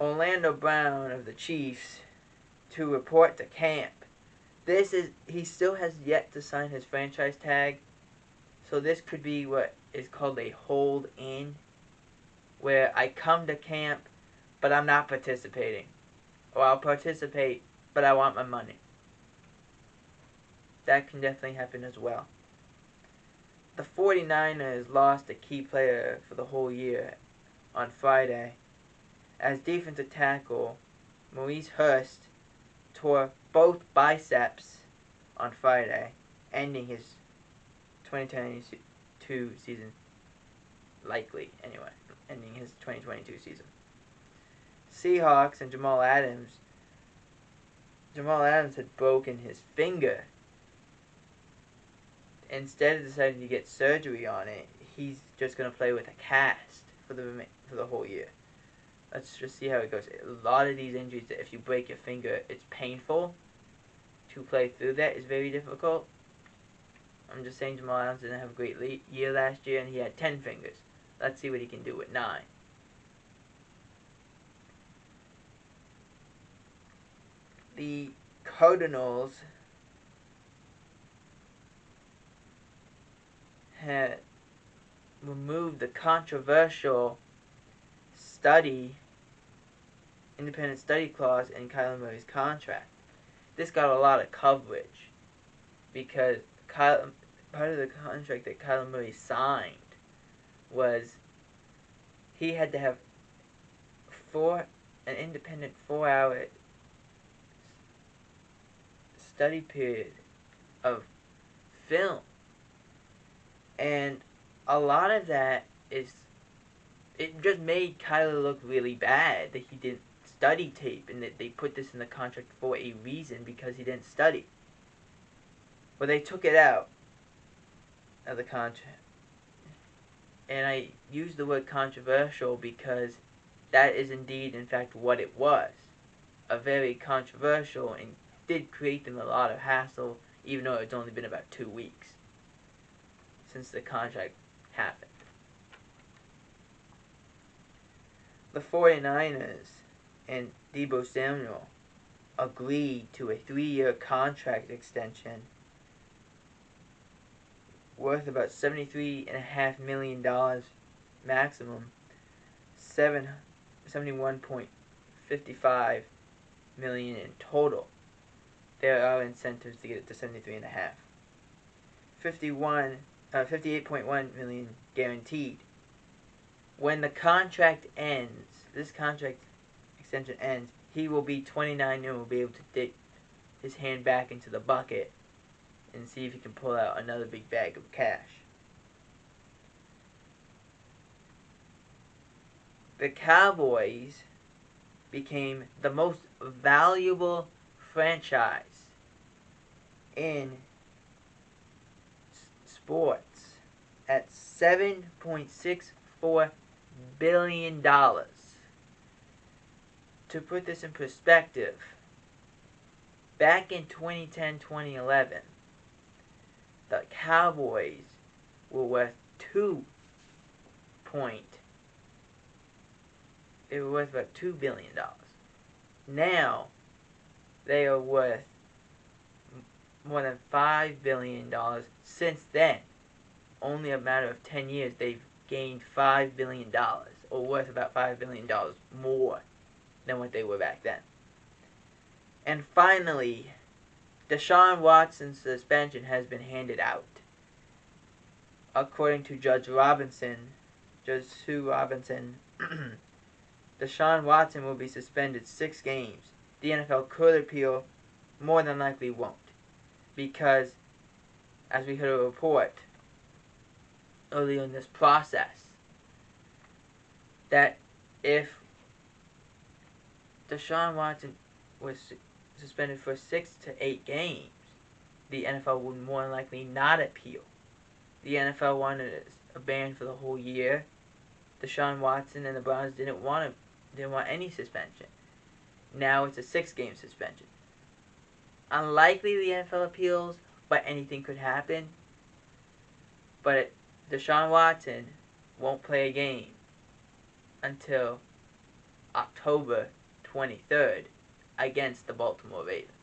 Orlando Brown of the Chiefs to report to camp. He still has yet to sign his franchise tag, so this could be what is called a hold in, where I come to camp, but I'm not participating. Or I'll participate, but I want my money. That can definitely happen as well. The 49ers lost a key player for the whole year on Friday, as defensive tackle Maurice Hurst tore both biceps on Friday, ending his 2022 season. Likely, anyway, ending his 2022 season. Seahawks and Jamal Adams had broken his finger. Instead of deciding to get surgery on it, he's just going to play with a cast for the whole year. Let's just see how it goes. A lot of these injuries, if you break your finger, it's painful. To play through that is very difficult. I'm just saying Jamal Adams didn't have a great year last year, and he had 10 fingers. Let's see what he can do with 9. The Cardinals had removed the controversial independent study clause in Kyler Murray's contract. This got a lot of coverage because part of the contract that Kyler Murray signed was he had to have an independent 4-hour study period of film. And a lot of that it just made Kyler look really bad that he didn't study tape, and that they put this in the contract for a reason, because he didn't study. Well, they took it out of the contract. And I use the word controversial because that is indeed, in fact, what it was. A very controversial, and did create them a lot of hassle, even though it's only been about 2 weeks since the contract happened. The 49ers and Deebo Samuel agreed to a 3-year contract extension worth about $73.5 million maximum, $71.55 million in total. There are incentives to get it to 73.5. 58.1 million guaranteed. When the contract ends, this contract extension ends, he will be 29 and will be able to dip his hand back into the bucket and see if he can pull out another big bag of cash. The Cowboys became the most valuable franchise in sports at $7.64 billion. To put this in perspective, back in 2010-2011, the Cowboys were worth about $2 billion. Now they are worth more than $5 billion. Since then, only a matter of 10 years, they've gained $5 billion, or worth about $5 billion more than what they were back then. And finally, Deshawn Watson's suspension has been handed out. According to Judge Sue Robinson, Deshawn Watson will be suspended 6 games. The NFL could appeal, more than likely won't. Because, as we heard a report earlier in this process, that if Deshawn Watson was suspended for 6 to 8 games, the NFL would more than likely not appeal. The NFL wanted a ban for the whole year. Deshawn Watson and the Browns didn't want any suspension. Now it's a 6-game suspension. Unlikely the NFL appeals, but anything could happen. But Deshawn Watson won't play a game until October 23rd against the Baltimore Ravens.